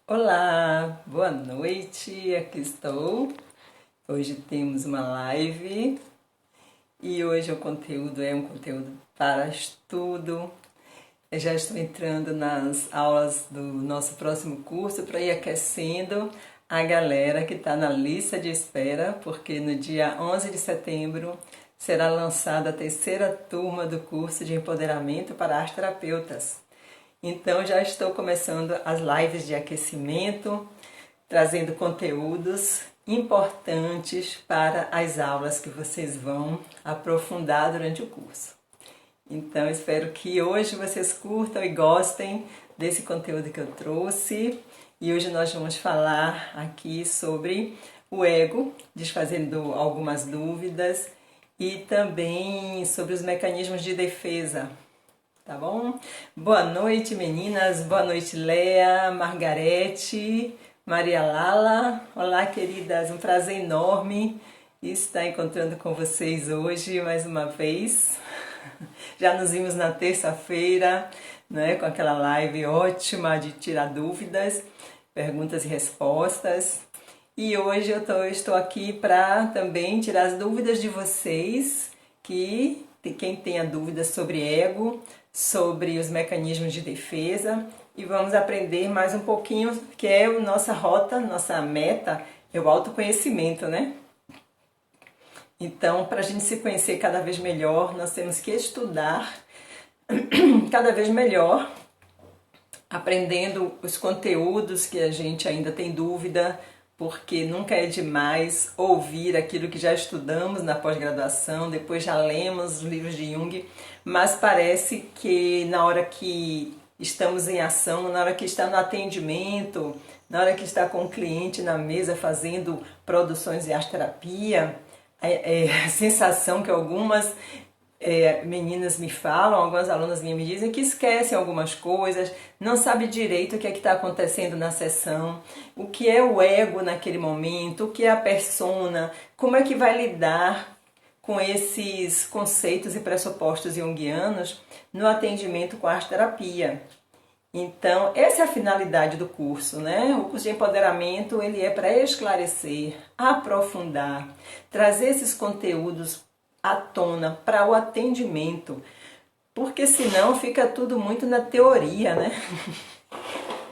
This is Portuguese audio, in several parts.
Olá, boa noite, aqui estou. Hoje temos uma live e hoje o conteúdo é um conteúdo para estudo. Eu já estou entrando nas aulas do nosso próximo curso para ir aquecendo a galera que está na lista de espera, porque no dia 11 de setembro será lançada a terceira turma do curso de empoderamento para arteterapeutas. Então já estou começando as lives de aquecimento, trazendo conteúdos importantes para as aulas que vocês vão aprofundar durante o curso. Então espero que hoje vocês curtam e gostem desse conteúdo que eu trouxe. E hoje nós vamos falar aqui sobre o ego, desfazendo algumas dúvidas, e também sobre os mecanismos de defesa. Tá bom? Boa noite, meninas. Boa noite, Lea, Margarete, Maria Lala. Olá, queridas. Um prazer enorme estar encontrando com vocês hoje mais uma vez. Já nos vimos na terça-feira, né, com aquela live ótima de tirar dúvidas, perguntas e respostas. E hoje eu estou aqui para também tirar as dúvidas de vocês, quem tenha dúvidas sobre ego, sobre os mecanismos de defesa, e vamos aprender mais um pouquinho, que é a nossa rota, nossa meta, é o autoconhecimento, né? Então, para a gente se conhecer cada vez melhor, nós temos que estudar cada vez melhor, aprendendo os conteúdos que a gente ainda tem dúvida, porque nunca é demais ouvir aquilo que já estudamos na pós-graduação, depois já lemos os livros de Jung, mas parece que na hora que estamos em ação, na hora que está no atendimento, na hora que está com o cliente na mesa fazendo produções de arte-terapia, a sensação que algumas meninas me falam, algumas alunas minhas me dizem que esquecem algumas coisas, não sabe direito o que é que está acontecendo na sessão, o que é o ego naquele momento, o que é a persona, como é que vai lidar com esses conceitos e pressupostos junguianos no atendimento com a arte-terapia. Então, essa é a finalidade do curso, né? O curso de empoderamento, ele é para esclarecer, aprofundar, trazer esses conteúdos à tona para o atendimento, porque senão fica tudo muito na teoria, né?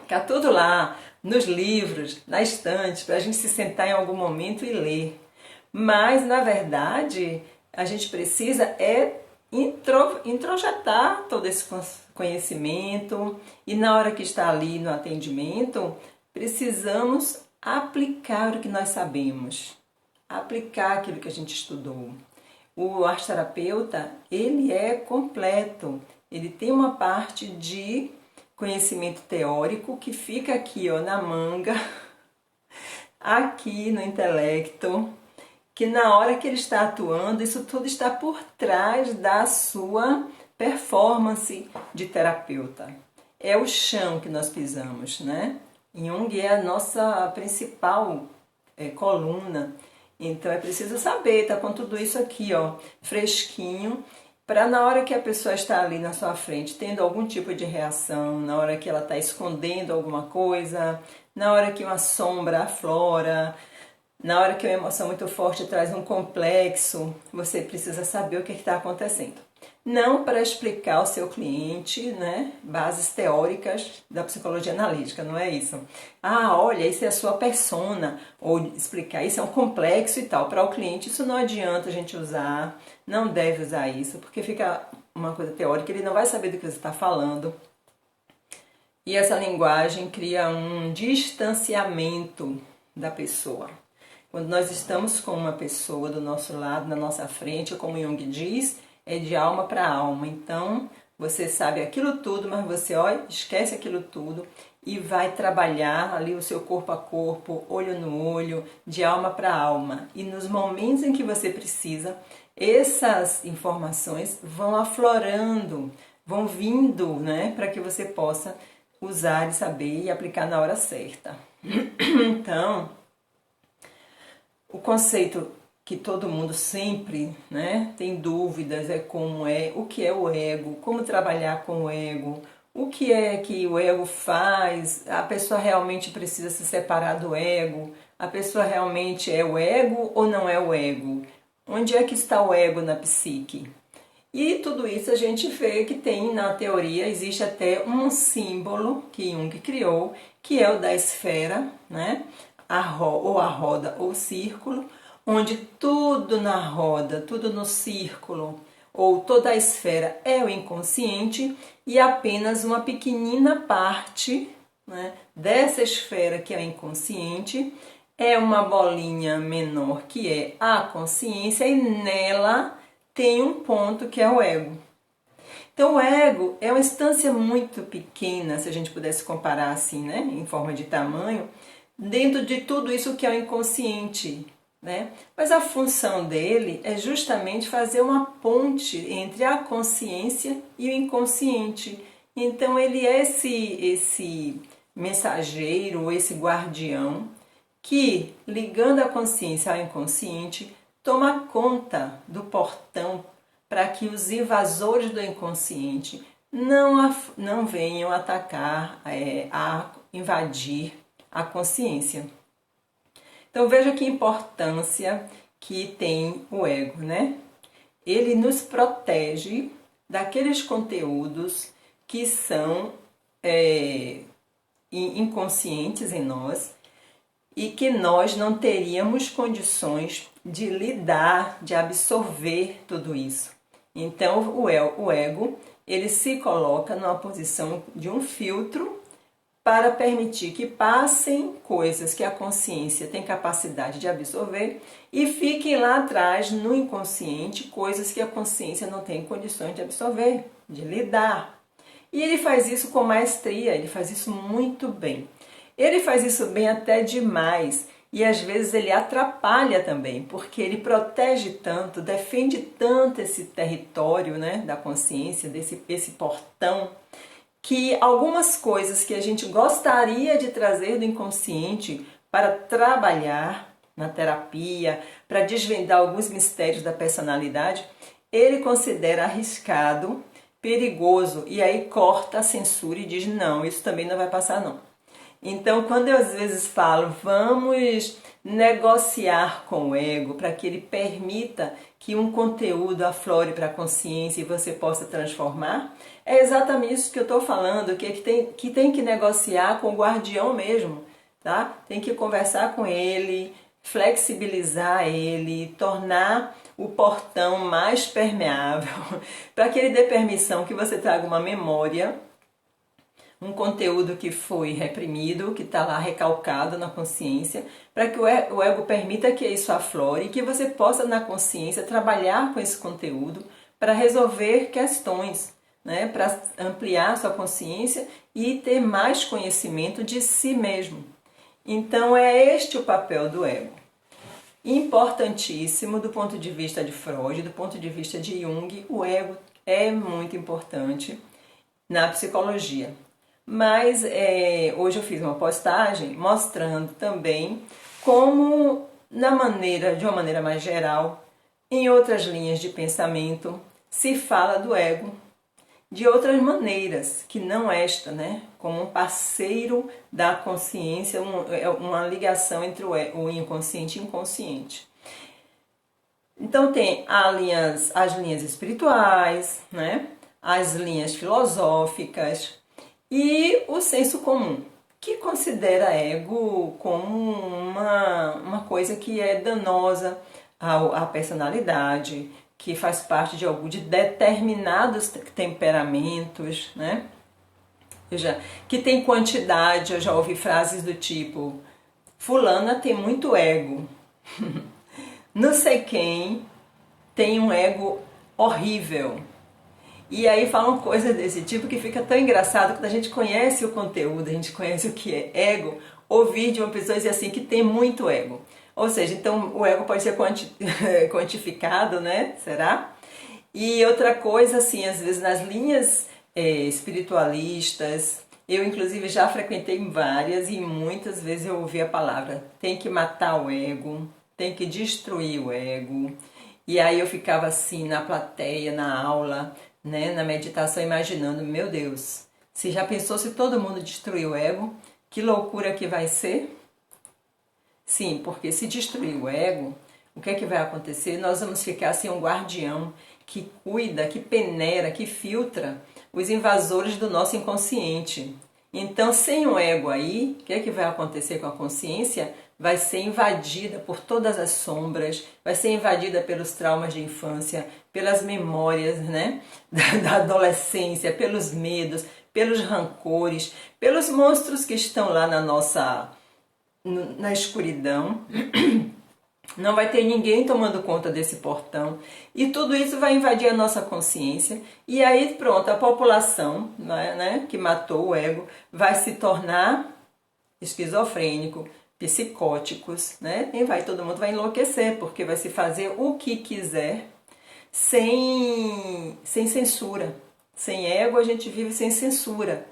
Fica tudo lá, nos livros, na estante, para a gente se sentar em algum momento e ler. Mas, na verdade, a gente precisa introjetar todo esse conhecimento, e na hora que está ali no atendimento, precisamos aplicar o que nós sabemos, aplicar aquilo que a gente estudou. O arteterapeuta, ele é completo, ele tem uma parte de conhecimento teórico que fica aqui, ó, na manga, aqui no intelecto, que na hora que ele está atuando, isso tudo está por trás da sua performance de terapeuta. É o chão que nós pisamos, né? Jung é a nossa principal coluna. Então é preciso saber, tá com tudo isso aqui, ó, fresquinho, para na hora que a pessoa está ali na sua frente, tendo algum tipo de reação, na hora que ela está escondendo alguma coisa, na hora que uma sombra aflora, na hora que uma emoção muito forte traz um complexo, você precisa saber o que está acontecendo. Não para explicar ao seu cliente, né, bases teóricas da psicologia analítica, não é isso. Ah, olha, isso é a sua persona, ou explicar isso é um complexo e tal. Para o cliente isso não adianta a gente usar, não deve usar isso, porque fica uma coisa teórica, ele não vai saber do que você está falando. E essa linguagem cria um distanciamento da pessoa. Quando nós estamos com uma pessoa do nosso lado, na nossa frente, como Jung diz, é de alma para alma. Então, você sabe aquilo tudo, mas você esquece aquilo tudo e vai trabalhar ali o seu corpo a corpo, olho no olho, de alma para alma. E nos momentos em que você precisa, essas informações vão aflorando, vão vindo, né, para que você possa usar e saber e aplicar na hora certa. Então, o conceito que todo mundo sempre, né, tem dúvidas o que é o ego, como trabalhar com o ego, O que é que o ego faz? A pessoa realmente precisa se separar do ego? A pessoa realmente é o ego ou não é o ego? Onde é que está o ego na psique? E tudo isso a gente vê que tem na teoria, existe até um símbolo que Jung criou, que é o da esfera, né? Ou a roda ou círculo, onde tudo na roda, tudo no círculo, ou toda a esfera é o inconsciente e apenas uma pequenina parte, né, dessa esfera que é o inconsciente é uma bolinha menor que é a consciência e nela tem um ponto que é o ego. Então o ego é uma instância muito pequena, se a gente pudesse comparar assim, né, em forma de tamanho, dentro de tudo isso que é o inconsciente, né? Mas a função dele é justamente fazer uma ponte entre a consciência e o inconsciente. Então ele é esse mensageiro, esse guardião que, ligando a consciência ao inconsciente, toma conta do portão para que os invasores do inconsciente não venham atacar, a invadir a consciência. Então veja que importância que tem o ego, né? Ele nos protege daqueles conteúdos que são inconscientes em nós e que nós não teríamos condições de lidar, de absorver tudo isso. Então o ego ele se coloca numa posição de um filtro para permitir que passem coisas que a consciência tem capacidade de absorver e fiquem lá atrás no inconsciente coisas que a consciência não tem condições de absorver, de lidar. E ele faz isso com maestria, ele faz isso muito bem. Ele faz isso bem até demais e às vezes ele atrapalha também, porque ele protege tanto, defende tanto esse território, né, da consciência, esse portão, que algumas coisas que a gente gostaria de trazer do inconsciente para trabalhar na terapia, para desvendar alguns mistérios da personalidade, ele considera arriscado, perigoso e aí corta a censura e diz não, isso também não vai passar não. Então, quando eu às vezes falo, vamos negociar com o ego para que ele permita que um conteúdo aflore para a consciência e você possa transformar, é exatamente isso que eu estou falando, que tem que negociar com o guardião mesmo, tá? Tem que conversar com ele, flexibilizar ele, tornar o portão mais permeável, para que ele dê permissão que você traga uma memória, um conteúdo que foi reprimido, que está lá recalcado na consciência, para que o ego permita que isso aflore e que você possa, na consciência, trabalhar com esse conteúdo para resolver questões, né? Para ampliar sua consciência e ter mais conhecimento de si mesmo. Então é este o papel do ego. Importantíssimo do ponto de vista de Freud, do ponto de vista de Jung, o ego é muito importante na psicologia. Mas hoje eu fiz uma postagem mostrando também como, de uma maneira mais geral, em outras linhas de pensamento, se fala do ego de outras maneiras, que não esta, né? Como um parceiro da consciência, uma ligação entre o inconsciente e inconsciente. Então tem as linhas espirituais, né? As linhas filosóficas e o senso comum, que considera ego como uma coisa que é danosa à personalidade, que faz parte de determinados temperamentos, né? Que tem quantidade. Eu já ouvi frases do tipo: fulana tem muito ego, não sei quem tem um ego horrível. E aí falam coisas desse tipo que fica tão engraçado quando a gente conhece o conteúdo, a gente conhece o que é ego, ouvir de uma pessoa dizer assim que tem muito ego. Ou seja, então o ego pode ser quantificado, né? Será? E outra coisa, assim, às vezes nas linhas espiritualistas, eu inclusive já frequentei várias e muitas vezes eu ouvi a palavra tem que matar o ego, tem que destruir o ego. E aí eu ficava assim na plateia, na aula, né, na meditação, imaginando, meu Deus, Se já pensou se todo mundo destruir o ego, que loucura que vai ser? Sim, porque se destruir o ego, o que é que vai acontecer? Nós vamos ficar sem um guardião que cuida, que peneira, que filtra os invasores do nosso inconsciente. Então, sem o ego aí, o que é que vai acontecer com a consciência? Vai ser invadida por todas as sombras, vai ser invadida pelos traumas de infância, pelas memórias, né, da adolescência, pelos medos, pelos rancores, pelos monstros que estão lá na escuridão. Não vai ter ninguém tomando conta desse portão. E tudo isso vai invadir a nossa consciência. E aí pronto, a população, né, que matou o ego vai se tornar esquizofrênico, psicóticos, né? E todo mundo vai enlouquecer, porque vai se fazer o que quiser sem censura. Sem ego a gente vive sem censura.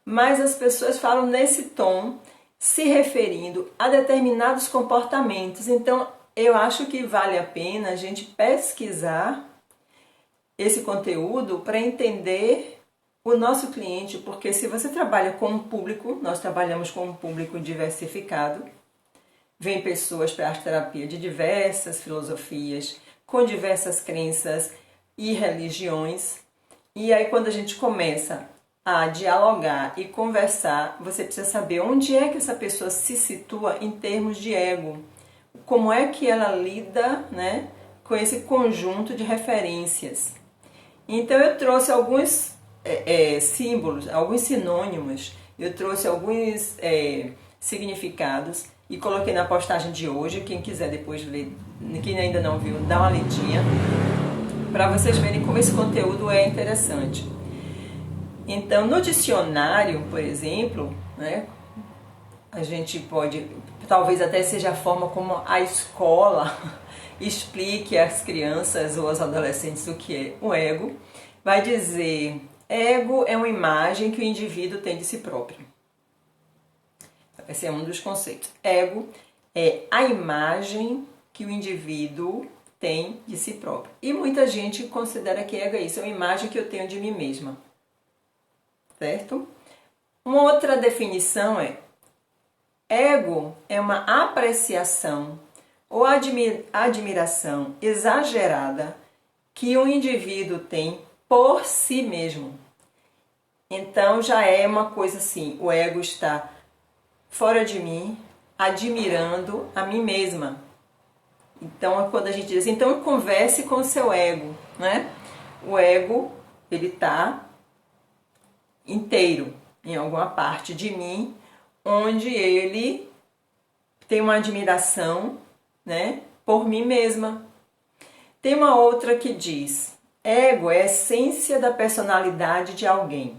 Mas as pessoas falam nesse tom, se referindo a determinados comportamentos. Então, eu acho que vale a pena a gente pesquisar esse conteúdo para entender o nosso cliente, porque se você trabalha com um público, nós trabalhamos com um público diversificado, vem pessoas para a arte terapia de diversas filosofias, com diversas crenças e religiões, e aí quando a gente começa a dialogar e conversar, você precisa saber onde é que essa pessoa se situa em termos de ego, como é que ela lida, né, com esse conjunto de referências. Então eu trouxe alguns símbolos, alguns sinônimos, eu trouxe alguns significados e coloquei na postagem de hoje. Quem quiser depois ver, quem ainda não viu, dá uma lidinha, para vocês verem como esse conteúdo é interessante. Então, no dicionário, por exemplo, né, a gente pode, talvez até seja a forma como a escola explique às crianças ou aos adolescentes o que é o ego, vai dizer: ego é uma imagem que o indivíduo tem de si próprio. Esse é um dos conceitos. Ego é a imagem que o indivíduo tem de si próprio. E muita gente considera que ego é isso, é uma imagem que eu tenho de mim mesma. Certo? Uma outra definição é: ego é uma apreciação ou admiração exagerada que o indivíduo tem por si mesmo. Então já é uma coisa assim, o ego está fora de mim, admirando a mim mesma. Então é quando a gente diz assim, então converse com o seu ego, né? O ego, ele está inteiro em alguma parte de mim, onde ele tem uma admiração, né, por mim mesma. Tem uma outra que diz: ego é a essência da personalidade de alguém.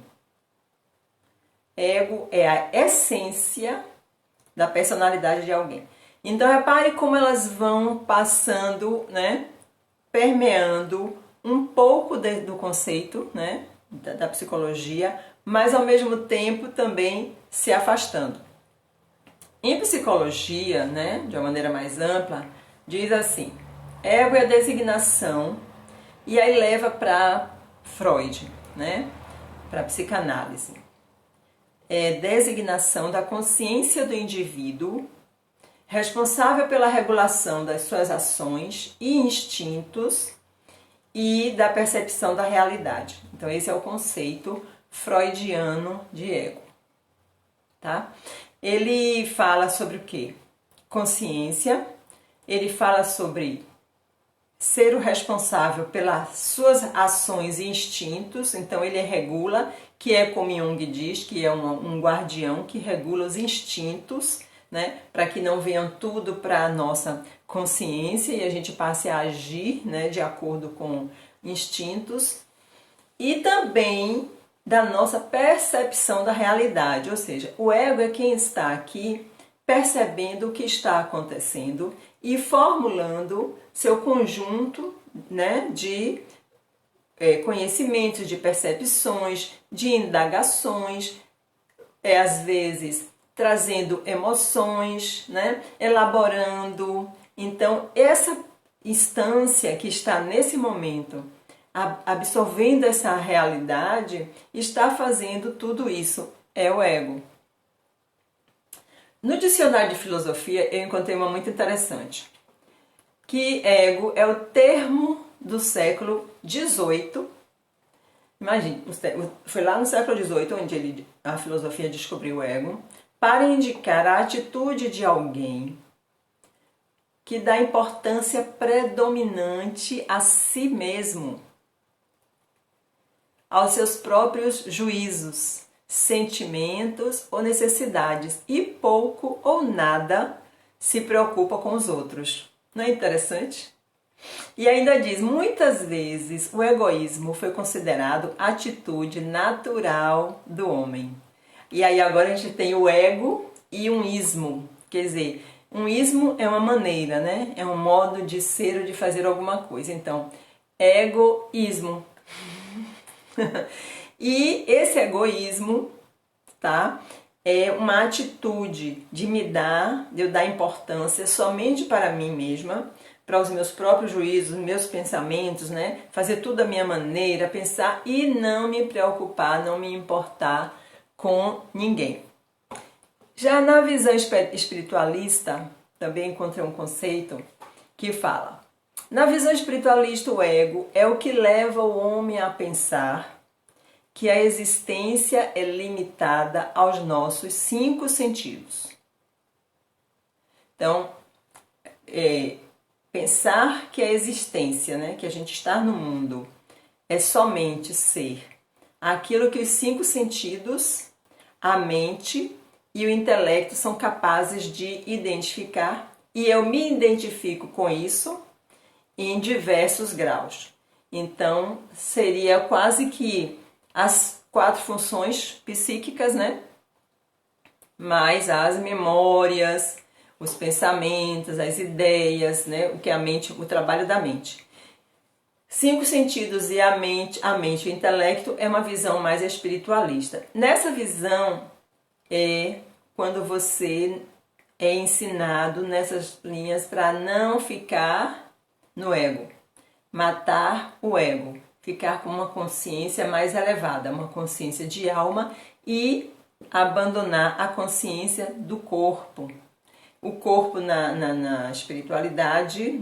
Ego é a essência da personalidade de alguém. Então repare como elas vão passando, né, permeando um pouco do conceito, né, da psicologia, mas ao mesmo tempo também se afastando. Em psicologia, né, de uma maneira mais ampla, diz assim: ego é a designação, e aí leva para Freud, né, para psicanálise. É designação da consciência do indivíduo, responsável pela regulação das suas ações e instintos e da percepção da realidade. Então esse é o conceito freudiano de ego, tá? Ele fala sobre o quê? Consciência, ele fala sobre ser o responsável pelas suas ações e instintos, então ele regula, que é como Jung diz, que é um guardião que regula os instintos, né, para que não venham tudo para a nossa consciência e a gente passe a agir, né, de acordo com instintos, e também da nossa percepção da realidade, ou seja, o ego é quem está aqui percebendo o que está acontecendo e formulando seu conjunto, né, de conhecimentos, de percepções, de indagações, às vezes trazendo emoções, né, elaborando. Então, essa instância que está nesse momento absorvendo essa realidade, está fazendo tudo isso. É o ego. No dicionário de filosofia eu encontrei uma muito interessante, que ego é o termo do século XVIII. Imagine, foi lá no século XVIII onde a filosofia descobriu o ego, para indicar a atitude de alguém que dá importância predominante a si mesmo, aos seus próprios juízos, sentimentos ou necessidades e pouco ou nada se preocupa com os outros. Não é interessante? E ainda diz, muitas vezes o egoísmo foi considerado atitude natural do homem. E aí agora a gente tem o ego e um ismo, quer dizer, um ismo é uma maneira, né? É um modo de ser ou de fazer alguma coisa. Então, egoísmo. E esse egoísmo, tá? É uma atitude de eu dar importância somente para mim mesma, para os meus próprios juízos, meus pensamentos, né? Fazer tudo da minha maneira, pensar e não me preocupar, não me importar com ninguém. Já na visão espiritualista, também encontrei um conceito que fala: na visão espiritualista, o ego é o que leva o homem a pensar que a existência é limitada aos nossos 5 sentidos. Então, pensar que a existência, né, que a gente está no mundo, é somente ser aquilo que os 5 sentidos, a mente e o intelecto são capazes de identificar, e eu me identifico com isso em diversos graus. Então, seria quase que as 4 funções psíquicas, né? Mais as memórias, os pensamentos, as ideias, né? O que é a mente, o trabalho da mente. 5 sentidos e a mente e o intelecto é uma visão mais espiritualista. Nessa visão é quando você é ensinado nessas linhas para não ficar no ego, matar o ego, ficar com uma consciência mais elevada, uma consciência de alma e abandonar a consciência do corpo. O corpo na espiritualidade,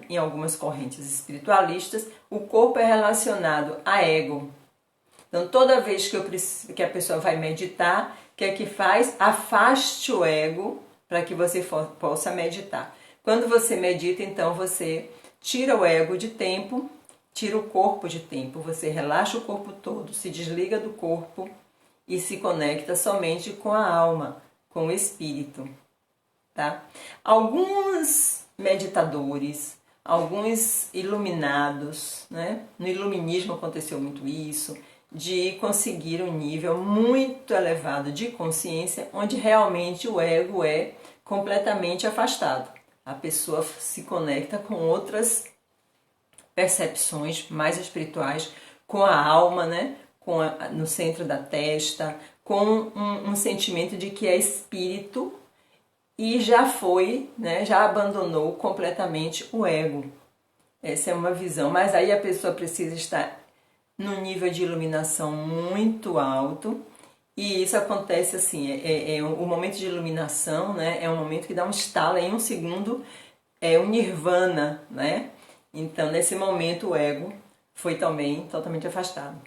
em algumas correntes espiritualistas, o corpo é relacionado a ego. Então, toda vez que a pessoa vai meditar, o que é que faz? Afaste o ego para que você possa meditar. Quando você medita, então, você tira o ego de tempo, tira o corpo de tempo, você relaxa o corpo todo, se desliga do corpo e se conecta somente com a alma, com o espírito. Tá? Alguns meditadores, alguns iluminados, né? No iluminismo aconteceu muito isso, de conseguir um nível muito elevado de consciência, onde realmente o ego é completamente afastado. A pessoa se conecta com outras percepções mais espirituais, com a alma, né? No centro da testa, com um sentimento de que é espírito e já foi, né? Já abandonou completamente o ego. Essa é uma visão, mas aí a pessoa precisa estar num nível de iluminação muito alto, e isso acontece assim, o momento de iluminação, né? É um momento que dá um estalo em um segundo, é um nirvana, né? Então, nesse momento, o ego foi também totalmente afastado.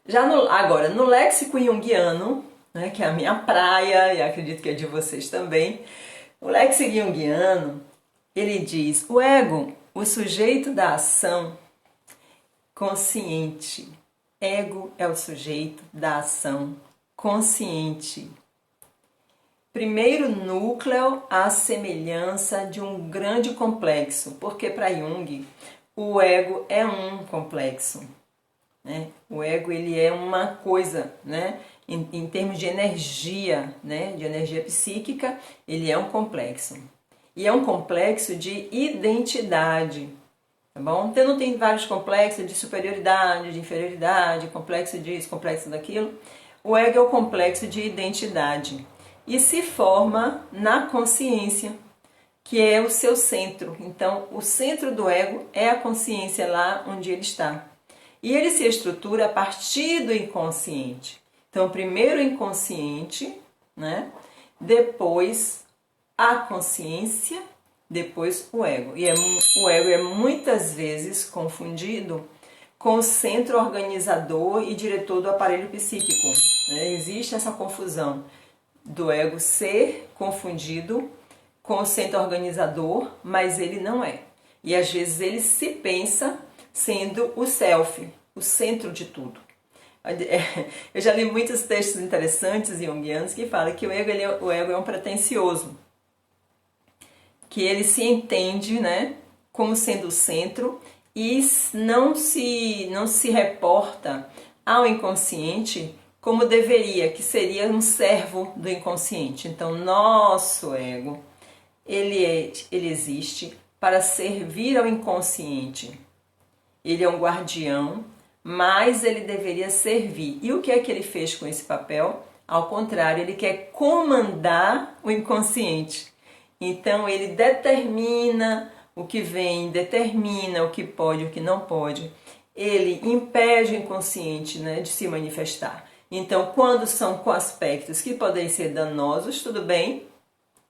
Já agora, no léxico junguiano, né, que é a minha praia, e acredito que é de vocês também, o léxico junguiano, ele diz: o ego, o sujeito da ação consciente. Ego é o sujeito da ação consciente. Primeiro núcleo, a semelhança de um grande complexo, porque para Jung o ego é um complexo, né? O ego ele é uma coisa, né? Em termos de energia, né? De energia psíquica, ele é um complexo. E é um complexo de identidade, tá bom? Então não tem vários complexos de superioridade, de inferioridade, complexo disso, complexo daquilo. O ego é o complexo de identidade. E se forma na consciência. que é o seu centro. Então, o centro do ego é a consciência lá onde ele está. E ele se estrutura a partir do inconsciente. Então, primeiro o inconsciente, né? Depois a consciência, depois o ego. E o ego é muitas vezes confundido com o centro organizador e diretor do aparelho psíquico. Né? Existe essa confusão do ego ser confundido com o centro organizador, mas ele não é. E às vezes ele se pensa sendo o self, o centro de tudo. Eu já li muitos textos interessantes junguianos que falam que o ego é um pretensioso, que ele se entende, né, como sendo o centro e não se reporta ao inconsciente como deveria, que seria um servo do inconsciente. Então, nosso ego, ele existe para servir ao inconsciente. Ele é um guardião, mas ele deveria servir. E o que é que ele fez com esse papel? Ao contrário, ele quer comandar o inconsciente. Então, ele determina o que vem, determina o que pode e o que não pode. Ele impede o inconsciente, né, de se manifestar. Então, quando são com aspectos que podem ser danosos, tudo bem.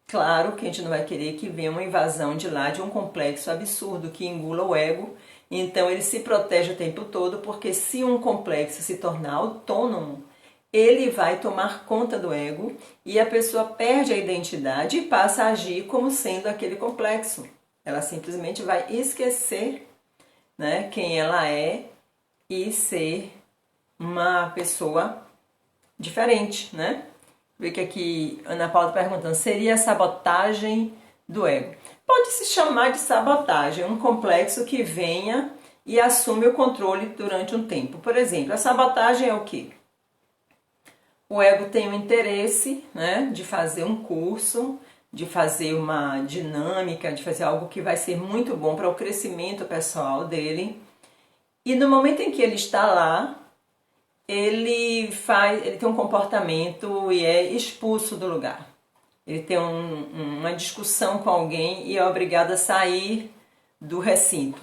Claro que a gente não vai querer que venha uma invasão de lá de um complexo absurdo que engula o ego. Então, ele se protege o tempo todo, porque se um complexo se tornar autônomo, ele vai tomar conta do ego e a pessoa perde a identidade e passa a agir como sendo aquele complexo. Ela simplesmente vai esquecer, né, quem ela é e ser uma pessoa diferente, né? Vê que aqui Ana Paula está perguntando, seria a sabotagem do ego? Pode se chamar de sabotagem, um complexo que venha e assume o controle durante um tempo. Por exemplo, a sabotagem é o quê? O ego tem o interesse, né, de fazer um curso, de fazer uma dinâmica, de fazer algo que vai ser muito bom para o crescimento pessoal dele. E no momento em que ele está lá, ele tem um comportamento e é expulso do lugar. Ele tem uma discussão com alguém e é obrigado a sair do recinto.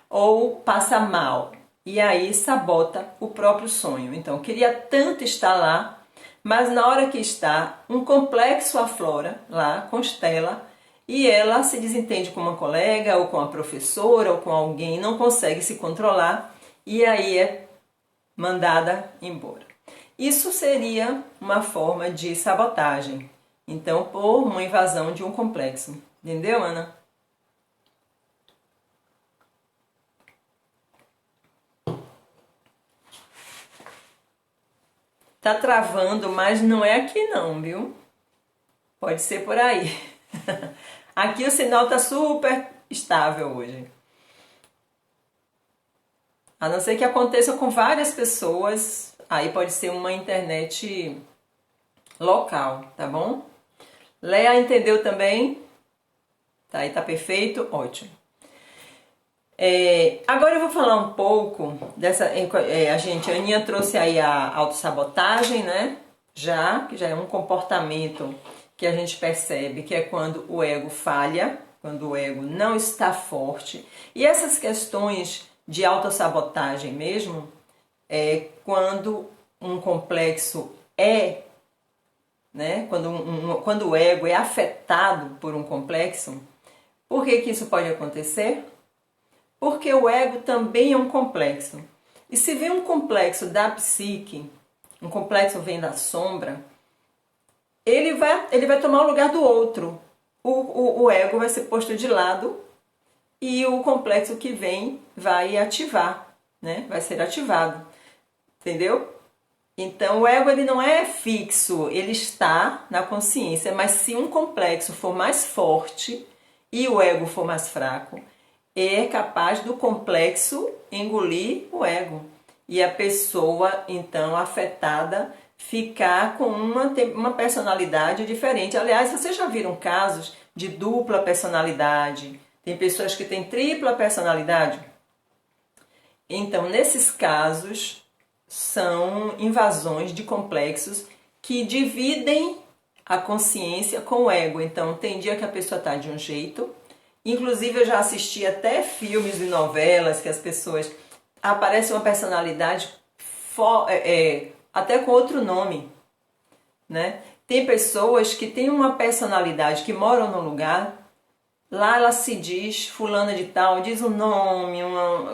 Ou passa mal e aí sabota o próprio sonho. Então, queria tanto estar lá, mas na hora que está, um complexo aflora lá, constela, e ela se desentende com uma colega, ou com a professora, ou com alguém, não consegue se controlar, e aí é mandada embora. Isso seria uma forma de sabotagem, então, por uma invasão de um complexo. Entendeu, Ana? Tá travando, mas não é aqui não, viu? Pode ser por aí. Aqui o sinal tá super estável hoje. A não ser que aconteça com várias pessoas, aí pode ser uma internet local, tá bom? Leia entendeu também? Tá aí, tá perfeito? Ótimo. Agora eu vou falar um pouco dessa. A Aninha trouxe aí a autossabotagem, né? Que já é um comportamento que a gente percebe que é quando o ego falha, quando o ego não está forte. E essas questões de autossabotagem mesmo, é quando um complexo né? Quando o ego é afetado por um complexo. Por que isso pode acontecer? Porque o ego também é um complexo. E se vem um complexo da psique, um complexo vem da sombra, ele vai tomar o lugar do outro. O ego vai ser posto de lado e o complexo que vem vai ativar, né? Vai ser ativado. Entendeu? Então o ego ele não é fixo, ele está na consciência, mas se um complexo for mais forte e o ego for mais fraco, é capaz do complexo engolir o ego. E a pessoa, então, afetada, ficar com uma personalidade diferente. Aliás, vocês já viram casos de dupla personalidade? Tem pessoas que têm tripla personalidade? Então, nesses casos, são invasões de complexos que dividem a consciência com o ego. Então, tem dia que a pessoa está de um jeito. Inclusive, eu já assisti até filmes e novelas que as pessoas... Aparece uma personalidade até com outro nome, né? Tem pessoas que têm uma personalidade, que moram num lugar, lá ela se diz fulana de tal, diz um nome,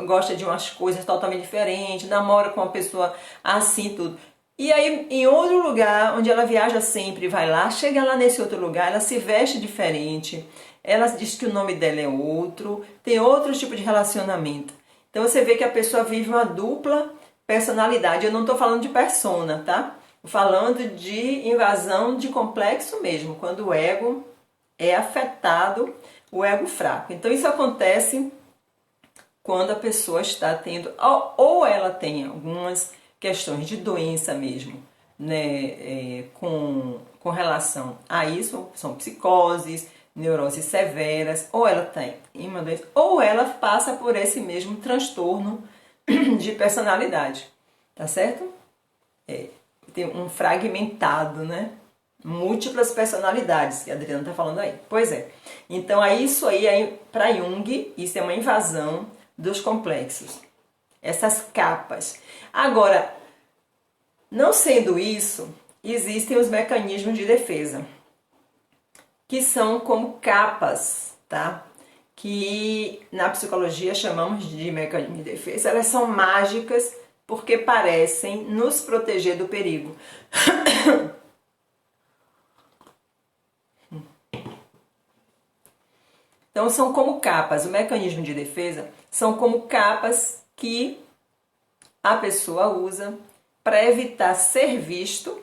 gosta de umas coisas totalmente diferentes, namora com uma pessoa assim, tudo. E aí, em outro lugar, onde ela viaja sempre, vai lá, chega lá nesse outro lugar, ela se veste diferente, ela diz que o nome dela é outro, tem outro tipo de relacionamento. Então você vê que a pessoa vive uma dupla personalidade. Eu não estou falando de persona, tá? Estou falando de invasão de complexo mesmo, quando o ego é afetado, o ego fraco. Então isso acontece quando a pessoa está tendo, ou ela tem algumas questões de doença mesmo, né, com relação a isso, são psicoses, neuroses severas, ou ela tem uma doença, ou ela passa por esse mesmo transtorno de personalidade, tá certo? Tem um fragmentado, né? Múltiplas personalidades, que a Adriana tá falando aí. Pois é. Então, isso aí, para Jung, isso é uma invasão dos complexos. Essas capas. Agora, não sendo isso, existem os mecanismos de defesa, que são como capas, tá? Que na psicologia chamamos de mecanismo de defesa. Elas são mágicas porque parecem nos proteger do perigo. Então são como capas, o mecanismo de defesa são como capas que a pessoa usa para evitar ser visto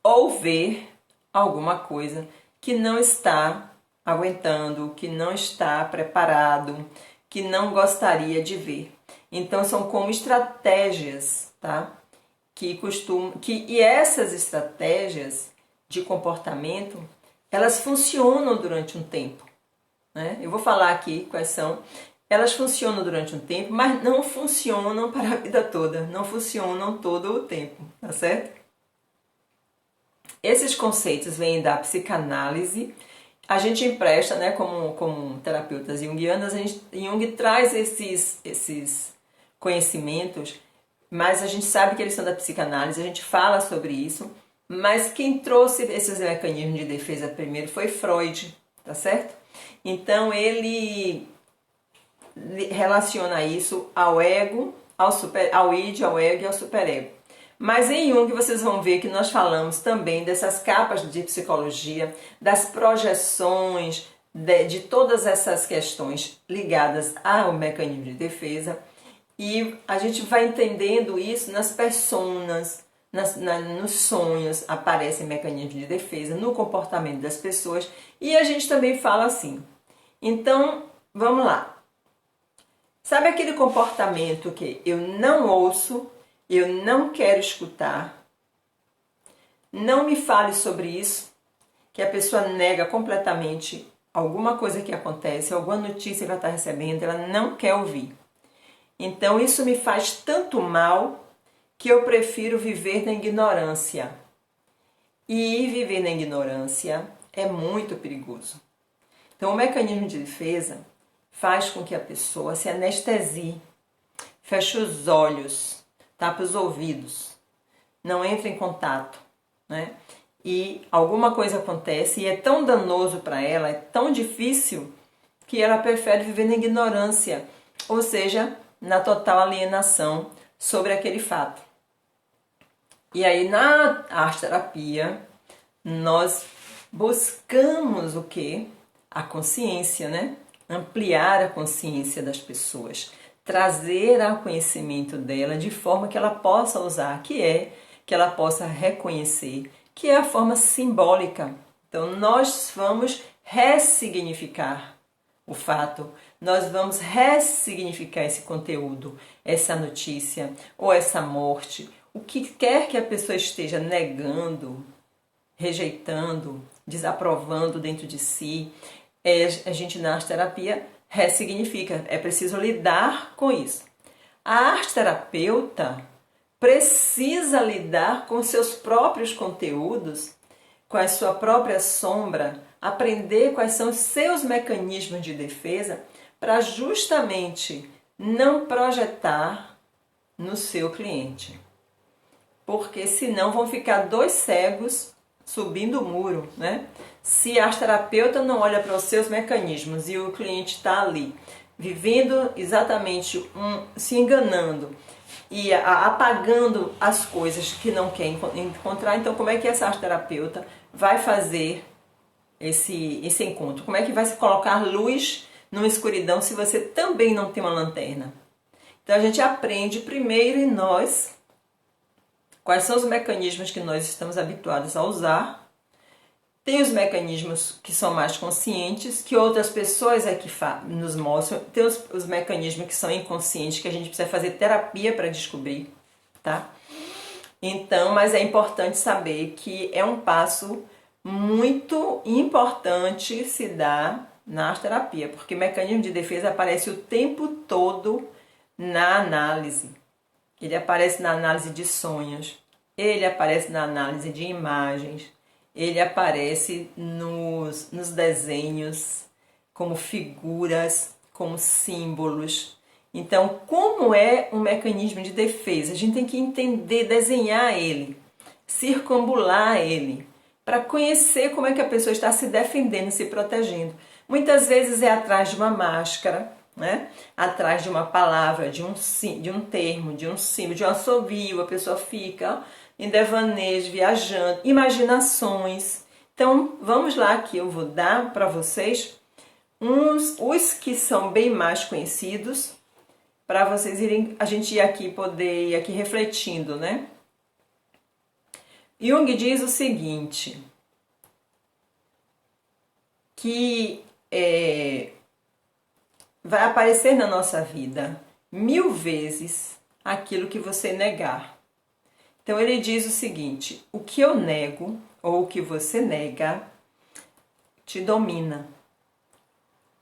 ou ver alguma coisa que não está aguentando, que não está preparado, que não gostaria de ver. Então são como estratégias, tá? E essas estratégias de comportamento, elas funcionam durante um tempo, né? Eu vou falar aqui quais são. Elas funcionam durante um tempo, mas não funcionam para a vida toda, não funcionam todo o tempo, tá certo? Esses conceitos vêm da psicanálise. A gente empresta, né, como terapeutas junguianas, Jung traz esses conhecimentos, mas a gente sabe que eles são da psicanálise, a gente fala sobre isso, mas quem trouxe esses mecanismos de defesa primeiro foi Freud, tá certo? Então ele relaciona isso ao ego, ao id, ao ego e ao superego. Mas em Jung vocês vão ver que nós falamos também dessas capas de psicologia, das projeções, de todas essas questões ligadas ao mecanismo de defesa. E a gente vai entendendo isso nas personas, nos sonhos, aparecem mecanismos de defesa, no comportamento das pessoas. E a gente também fala assim. Então, vamos lá. Sabe aquele comportamento que eu não ouço, eu não quero escutar, não me fale sobre isso, que a pessoa nega completamente alguma coisa que acontece, alguma notícia que ela está recebendo, ela não quer ouvir. Então isso me faz tanto mal que eu prefiro viver na ignorância. E viver na ignorância é muito perigoso. Então o mecanismo de defesa faz com que a pessoa se anestesie, feche os olhos, tape os ouvidos, não entre em contato, né? E alguma coisa acontece e é tão danoso para ela, é tão difícil, que ela prefere viver na ignorância, ou seja, na total alienação sobre aquele fato. E aí na arte-terapia nós buscamos o quê? A consciência, né? Ampliar a consciência das pessoas, trazer ao conhecimento dela de forma que ela possa usar, que ela possa reconhecer, que é a forma simbólica. Então nós vamos ressignificar o fato, nós vamos ressignificar esse conteúdo, essa notícia ou essa morte, o que quer que a pessoa esteja negando, rejeitando, desaprovando dentro de si. A gente na arte-terapia ressignifica, é preciso lidar com isso. A arte-terapeuta precisa lidar com seus próprios conteúdos com a sua própria sombra, aprender quais são os seus mecanismos de defesa para justamente não projetar no seu cliente. Porque senão vão ficar dois cegos subindo o muro, né? Se a terapeuta não olha para os seus mecanismos e o cliente está ali vivendo exatamente se enganando e apagando as coisas que não quer encontrar, então como é que essa terapeuta vai fazer esse encontro? Como é que vai se colocar luz numa escuridão se você também não tem uma lanterna? Então a gente aprende primeiro em nós quais são os mecanismos que nós estamos habituados a usar. Tem os mecanismos que são mais conscientes, que outras pessoas é que nos mostram. Tem os mecanismos que são inconscientes, que a gente precisa fazer terapia para descobrir, tá? Então, mas é importante saber que é um passo muito importante se dar na terapia, porque o mecanismo de defesa aparece o tempo todo na análise. Ele aparece na análise de sonhos, ele aparece na análise de imagens, ele aparece nos desenhos, como figuras, como símbolos. Então, como é um mecanismo de defesa? A gente tem que entender, desenhar ele, circunambular ele, para conhecer como é que a pessoa está se defendendo, se protegendo. Muitas vezes é atrás de uma máscara, né? Atrás de uma palavra, de um termo, de um símbolo, de um assovio, a pessoa fica em devaneios, viajando, imaginações. Então, vamos lá que eu vou dar para vocês os que são bem mais conhecidos, para vocês irem, a gente poder ir aqui refletindo, né? Jung diz o seguinte, que vai aparecer na nossa vida 1000 vezes aquilo que você negar. Então ele diz o seguinte, o que eu nego ou o que você nega te domina.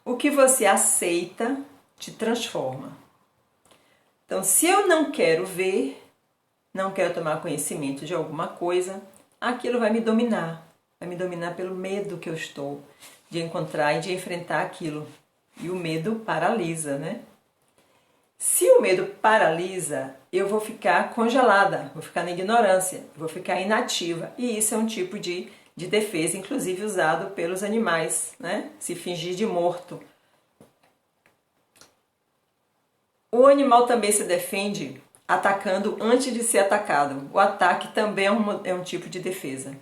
O que você aceita te transforma. Então se eu não quero ver, não quero tomar conhecimento de alguma coisa, aquilo vai me dominar. Vai me dominar pelo medo que eu estou de encontrar e de enfrentar aquilo. E o medo paralisa, né? Se o medo paralisa, eu vou ficar congelada, vou ficar na ignorância, vou ficar inativa. E isso é um tipo de defesa, inclusive usado pelos animais, né? Se fingir de morto. O animal também se defende atacando antes de ser atacado. O ataque também é um tipo de defesa.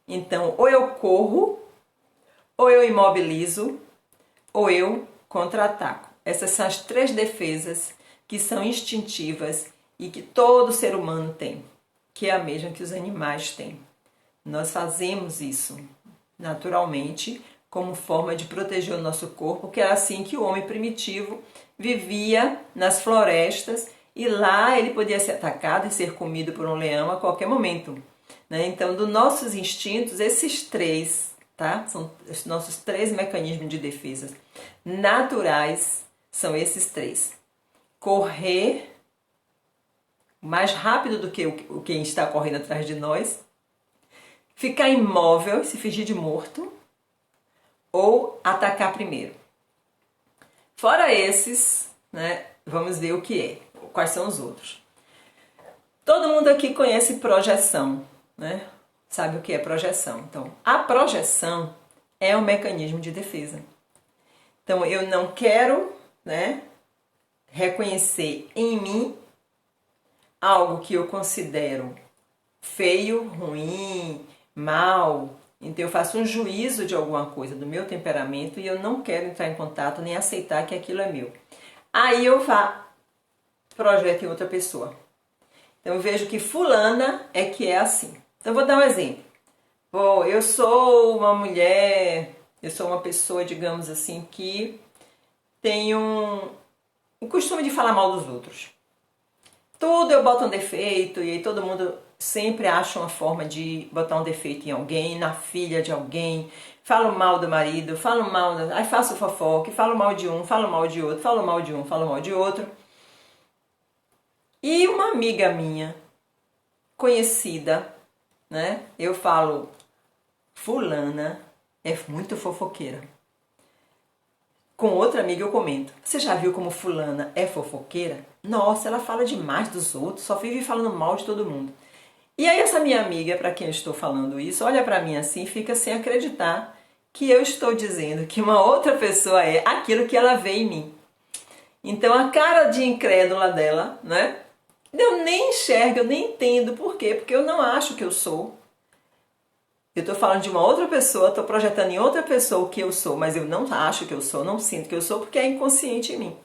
Então, ou eu corro, ou eu imobilizo, ou eu contra-ataco. Essas são as 3 defesas que são instintivas e que todo ser humano tem, que é a mesma que os animais têm. Nós fazemos isso naturalmente como forma de proteger o nosso corpo, que era assim que o homem primitivo vivia nas florestas e lá ele podia ser atacado e ser comido por um leão a qualquer momento, né? Então, dos nossos instintos, esses 3, tá? São os nossos 3 mecanismos de defesa naturais, são esses 3. Correr mais rápido do que quem está correndo atrás de nós, ficar imóvel, se fingir de morto, ou atacar primeiro. Fora esses, né, vamos ver o que é, quais são os outros. Todo mundo aqui conhece projeção, né? Sabe o que é projeção. Então, a projeção é um mecanismo de defesa. Então, eu não quero, né, reconhecer em mim algo que eu considero feio, ruim, mal. Então eu faço um juízo de alguma coisa do meu temperamento e eu não quero entrar em contato nem aceitar que aquilo é meu. Aí eu projeto em outra pessoa. Então eu vejo que fulana é que é assim. Então eu vou dar um exemplo. Eu sou uma mulher, eu sou uma pessoa, digamos assim, que tem o costume de falar mal dos outros. Tudo eu boto um defeito e aí todo mundo sempre acha uma forma de botar um defeito em alguém, na filha de alguém. Falo mal do marido, aí faço fofoca, falo mal de um, falo mal de outro, falo mal de um, falo mal de outro. E uma amiga minha, conhecida, né? Eu falo fulana é muito fofoqueira. Com outra amiga eu comento, você já viu como fulana é fofoqueira? Nossa, ela fala demais dos outros, só vive falando mal de todo mundo. E aí essa minha amiga, para quem eu estou falando isso, olha para mim assim e fica sem acreditar que eu estou dizendo que uma outra pessoa é aquilo que ela vê em mim. Então a cara de incrédula dela, né? Eu nem enxergo, eu nem entendo por quê, porque eu não acho que eu sou. Eu estou falando de uma outra pessoa, estou projetando em outra pessoa o que eu sou, mas eu não acho que eu sou, não sinto que eu sou, porque é inconsciente em mim.